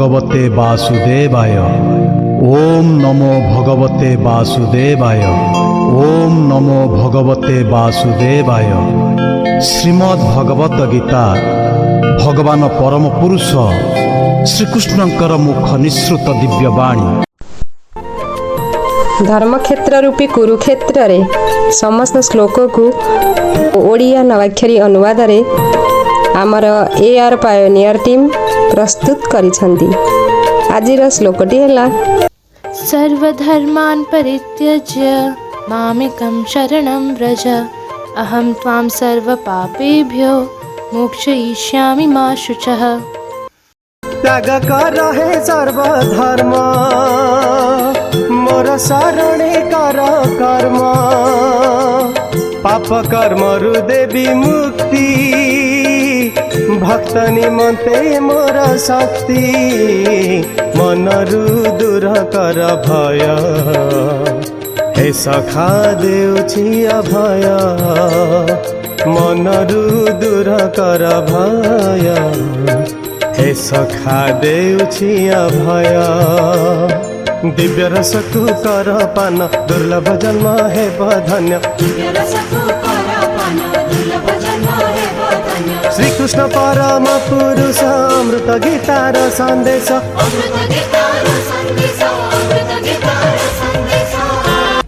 भगवते वासुदेवाय। ओम नमो भगवते वासुदेवाय। ओम नमो भगवते वासुदेवाय। श्रीमद् भगवत गीता भगवान परम पुरुष श्रीकृष्णंकर मुख निःसृत दिव्यवाणी। धर्मक्षेत्र रूपी कुरुक्षेत्र रे समस्त श्लोक को ओडिया नवाक्षरी अनुवाद रे आमर AR पायोनियर टीम प्रस्तुत करिसंती। आजिर श्लोकटी हैला सर्वधर्मान् परित्यज्य मामेकं शरणं व्रज अहं त्वां सर्वपापेभ्यो मोक्षयिष्यामि मा शुचः। त्याग कर हे सर्वधर्म मोर शरणे कर कर्म पाप कर्म रु देवी मुक्ति भक्त निमंते मोर शक्ति मनरु दूर कर भय हे सखा देउछि अभय मनरु दूर कर भय हे सखा देउछि अभय दिव्य रस तू कर पान दुर्लभ जन्म हे धन्य श्री कृष्ण परम पुरुष अमृत गीतार संदेश